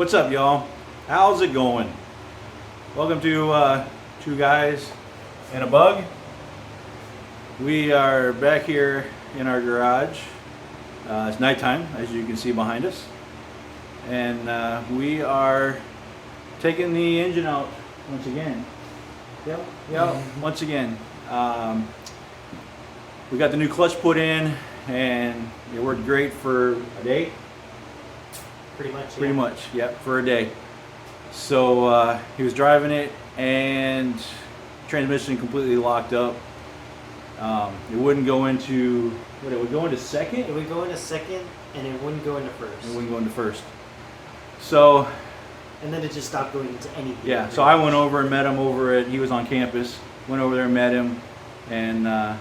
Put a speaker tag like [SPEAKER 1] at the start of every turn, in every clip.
[SPEAKER 1] What's up, y'all? How's it going? Welcome to Two Guys and a Bug. We are back here in our garage. It's nighttime, as you can see behind us, and we are taking the engine out once again. Once again. We got the new clutch put in, and it worked great for a day. Pretty much, yep, for a day. So he was driving it, and transmission completely locked up. It wouldn't go into, it would go into second?
[SPEAKER 2] It would go into second, and it wouldn't go into first.
[SPEAKER 1] It wouldn't go into first. So,
[SPEAKER 2] and then it just stopped going into anything.
[SPEAKER 1] Yeah, so I went over and met him over at, he was on campus, went over there and met him, and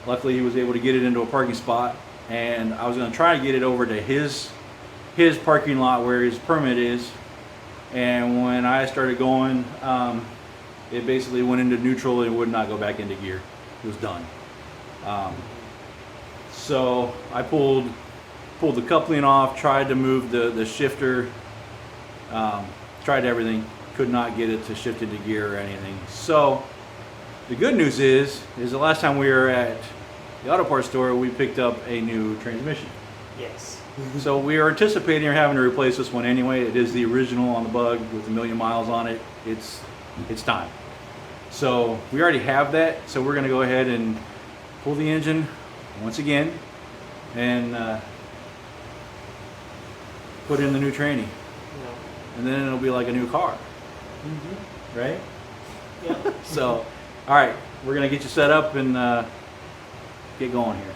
[SPEAKER 1] luckily he was able to get it into a parking spot, and I was going to try to get it over to his parking lot where his permit is, and when I started going, it basically went into neutral and would not go back into gear. It was done. So I pulled the coupling off, tried to move the shifter, tried everything, could not get it to shift into gear or anything. So the good news is the last time we were at the auto parts store, we picked up a new transmission.
[SPEAKER 2] Yes.
[SPEAKER 1] So we are anticipating having to replace this one anyway. It is the original on the Bug with 1,000,000 miles on it. It's time. So we already have that. So we're going to go ahead and pull the engine once again and put in the new tranny.
[SPEAKER 2] Yeah.
[SPEAKER 1] And then it'll be like a new car.
[SPEAKER 2] Mm-hmm.
[SPEAKER 1] Right?
[SPEAKER 2] Yeah.
[SPEAKER 1] So, all right, we're going to get you set up and get going here.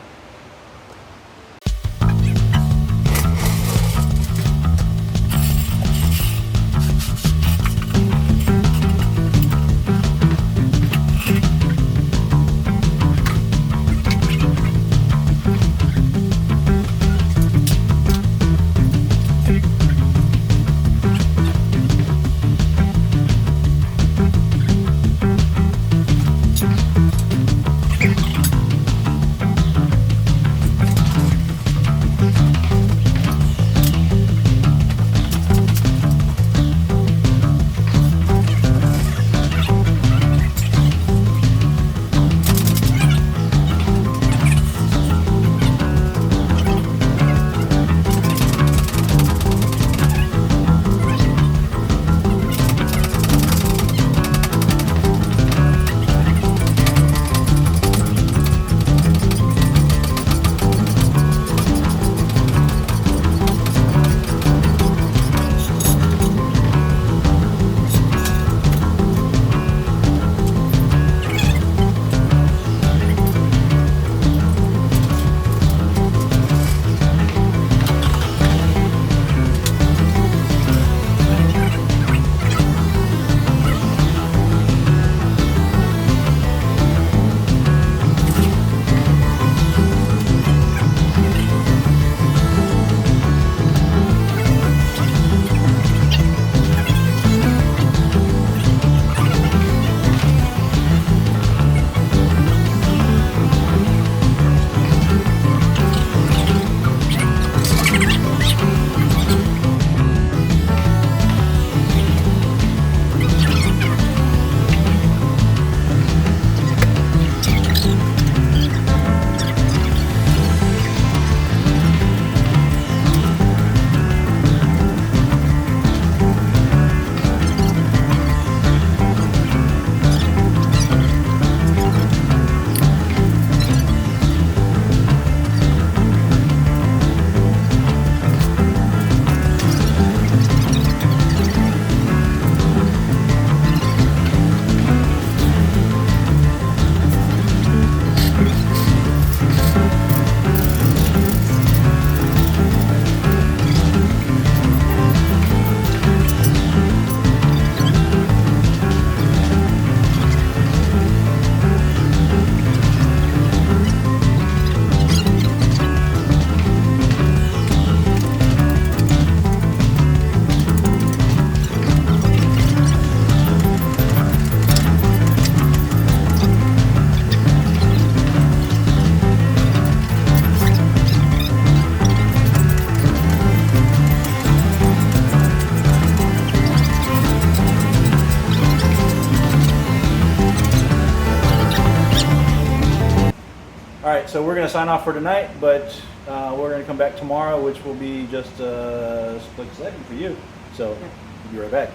[SPEAKER 1] right, so we're gonna sign off for tonight, but we're gonna come back tomorrow, which will be just a split second for you. So we'll be right back.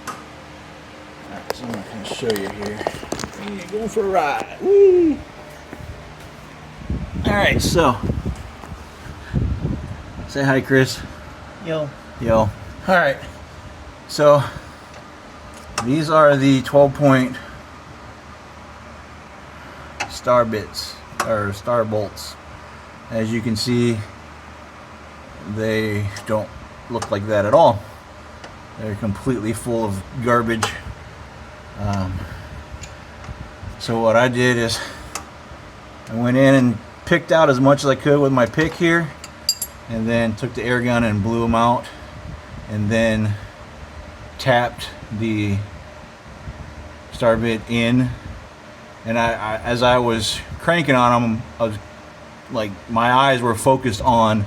[SPEAKER 1] All right, so I'm gonna show you here. You're going for a ride. Whee! All right, so say hi, Chris.
[SPEAKER 2] Yo.
[SPEAKER 1] Yo. All right. So these are the 12-point star bits or star bolts. As you can see, they don't look like that at all. They're completely full of garbage. So what I did is I went in and picked out as much as I could with my pick here, and then took the air gun and blew them out, and then tapped the star bit in. And I as I was cranking on them, I was like, my eyes were focused on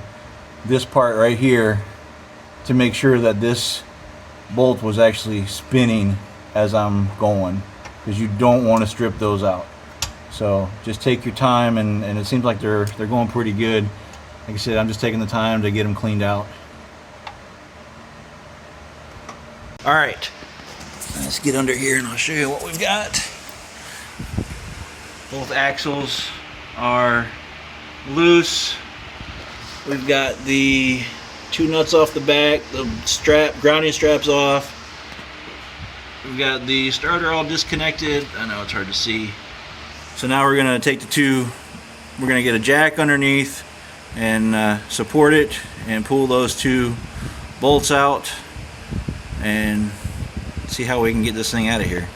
[SPEAKER 1] this part right here to make sure that this bolt was actually spinning as I'm going, because you don't want to strip those out. So just take your time, and it seems like they're going pretty good. Like I said, I'm just taking the time to get them cleaned out. All right, let's get under here and I'll show you what we've got. Both axles are loose. We've got the two nuts off the back, the grounding straps off. We've got the starter all disconnected. I know it's hard to see. So now we're gonna take we're gonna get a jack underneath and support it and pull those two bolts out and see how we can get this thing out of here.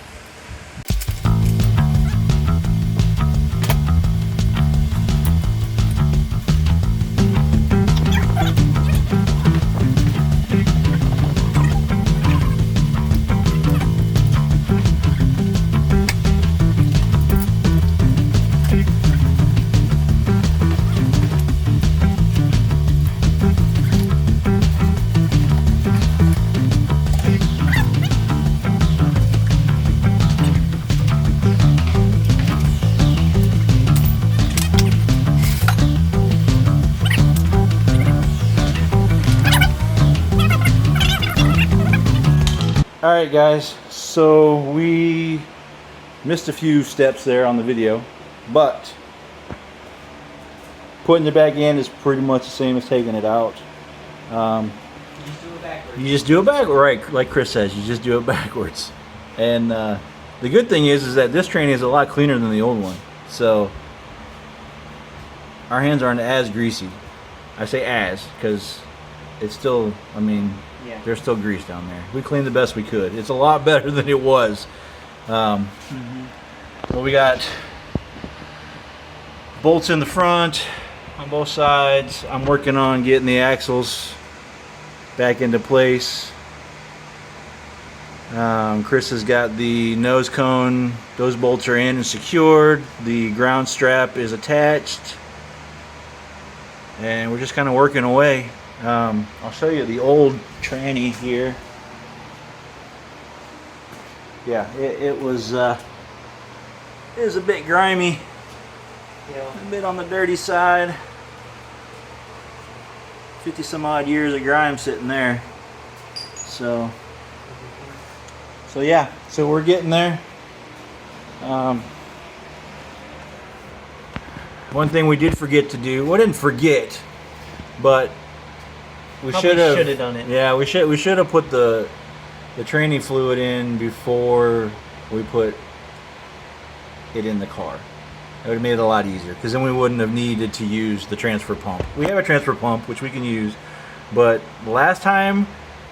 [SPEAKER 1] Alright guys, so we missed a few steps there on the video, but putting it back in is pretty much the same as taking it out.
[SPEAKER 2] You just do it backwards.
[SPEAKER 1] You just do it backwards, right? Like Chris says, you just do it backwards. And the good thing is that this tranny is a lot cleaner than the old one, so our hands aren't as greasy. I say as because it's still, I mean,
[SPEAKER 2] Yeah.
[SPEAKER 1] there's still grease down there. We cleaned the best we could. It's a lot better than it was. But we got bolts in the front on both sides. I'm working on getting the axles back into place. Chris has got the nose cone. Those bolts are in and secured. The ground strap is attached. And we're just kind of working away. I'll show you the old tranny here. Yeah, it was a bit grimy,
[SPEAKER 2] Yeah.
[SPEAKER 1] a bit on the dirty side. 50 some odd years of grime sitting there. So yeah, so we're getting there. One thing we did forget to do, well, didn't forget, but we
[SPEAKER 2] Probably
[SPEAKER 1] should have
[SPEAKER 2] should've done it.
[SPEAKER 1] Yeah, we should have put the training fluid in before we put it in the car. It would have made it a lot easier, because then we wouldn't have needed to use the transfer pump. We have a transfer pump which we can use, but last time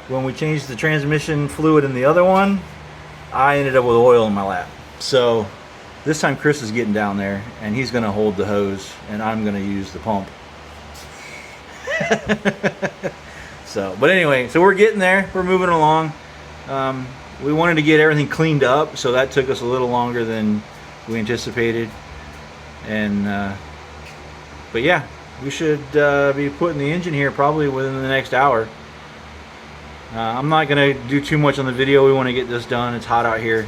[SPEAKER 1] when we changed the transmission fluid in the other one, I ended up with oil in my lap. So this time Chris is getting down there and he's going to hold the hose and I'm going to use the pump. So, but anyway, so we're getting there. We're moving along. We wanted to get everything cleaned up, so that took us a little longer than we anticipated. And but yeah, we should be putting the engine here probably within the next hour. I'm not gonna do too much on the video. We want to get this done. It's hot out here.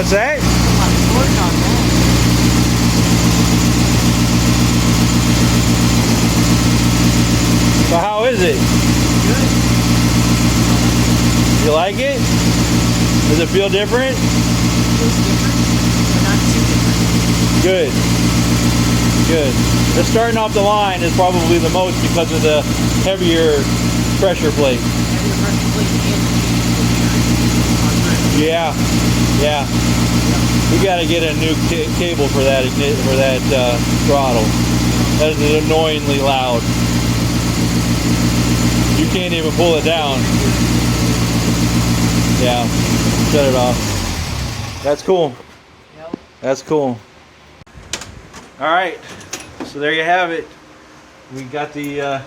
[SPEAKER 1] What's that?
[SPEAKER 2] A lot of torque on that.
[SPEAKER 1] So how is it?
[SPEAKER 2] Good.
[SPEAKER 1] You like it? Does it feel different?
[SPEAKER 2] Feels different, but not too different.
[SPEAKER 1] Good. Good. The starting off the line is probably the most because of the heavier pressure plate.
[SPEAKER 2] Heavy pressure plate and on time.
[SPEAKER 1] Yeah. Yeah. We got to get a new cable for that throttle. That is annoyingly loud. You can't even pull it down. Yeah. Shut it off. That's cool.
[SPEAKER 2] Yep.
[SPEAKER 1] That's cool. All right. So there you have it. We got the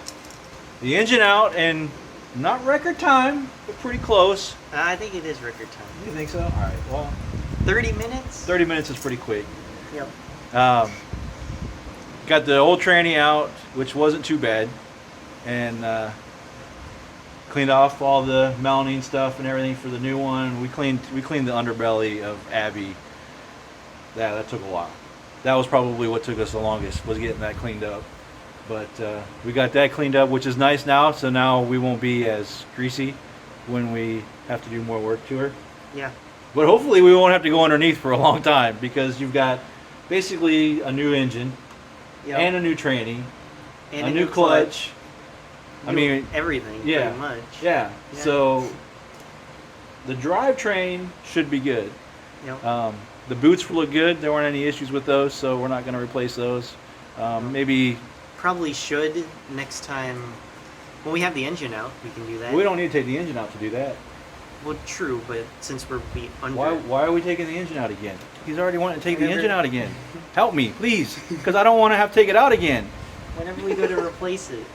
[SPEAKER 1] engine out and not record time, but pretty close.
[SPEAKER 2] I think it is record time.
[SPEAKER 1] You think so? All right. Well,
[SPEAKER 2] 30 minutes?
[SPEAKER 1] 30 minutes is pretty quick.
[SPEAKER 2] Yep.
[SPEAKER 1] Got the old tranny out, which wasn't too bad, and cleaned off all the mounting stuff and everything for the new one. We cleaned the underbelly of Abby. That took a while. That was probably what took us the longest, was getting that cleaned up. But we got that cleaned up, which is nice now. So now we won't be as greasy when we have to do more work to her.
[SPEAKER 2] Yeah.
[SPEAKER 1] But hopefully we won't have to go underneath for a long time, because you've got basically a new engine
[SPEAKER 2] Yep.
[SPEAKER 1] and a new tranny,
[SPEAKER 2] And
[SPEAKER 1] a new clutch. I
[SPEAKER 2] New
[SPEAKER 1] mean,
[SPEAKER 2] everything,
[SPEAKER 1] yeah,
[SPEAKER 2] pretty much.
[SPEAKER 1] yeah.
[SPEAKER 2] Yeah.
[SPEAKER 1] So the drivetrain should be good.
[SPEAKER 2] Yep.
[SPEAKER 1] The boots look good. There weren't any issues with those, so we're not going to replace those. Maybe
[SPEAKER 2] Probably should next time when we have the engine out. We can do that.
[SPEAKER 1] we don't need to take the engine out to do that.
[SPEAKER 2] Well, true, but since we're under.
[SPEAKER 1] Why are we taking the engine out again? He's already wanting to take the
[SPEAKER 2] Whenever-
[SPEAKER 1] engine out again. Help me, please, because I don't want to have to take it out again.
[SPEAKER 2] Whenever we go to replace it.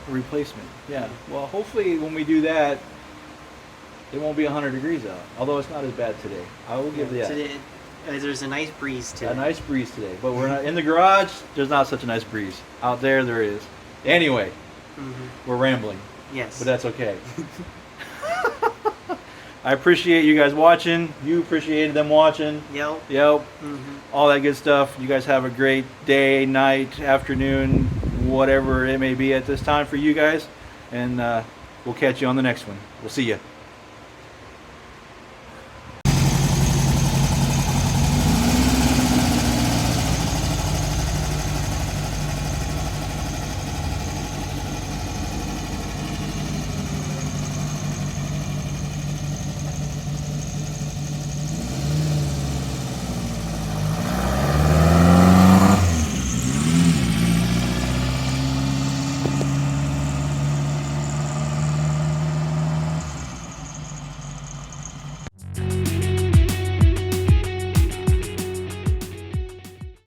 [SPEAKER 1] Replacement. Yeah. Well, hopefully when we do that, it won't be 100 degrees out. Although it's not as bad today. I will give that.
[SPEAKER 2] Today, there's a nice breeze today.
[SPEAKER 1] A nice breeze today, but we're not in the garage. There's not such a nice breeze. Out there, there is. Anyway, we're rambling,
[SPEAKER 2] Yes.
[SPEAKER 1] but that's okay. I appreciate you guys watching. You appreciated them watching.
[SPEAKER 2] Yep.
[SPEAKER 1] Yep.
[SPEAKER 2] Mhm.
[SPEAKER 1] All that good stuff. You guys have a great day, night, afternoon, whatever it may be at this time for you guys. And we'll catch you on the next one. We'll see you.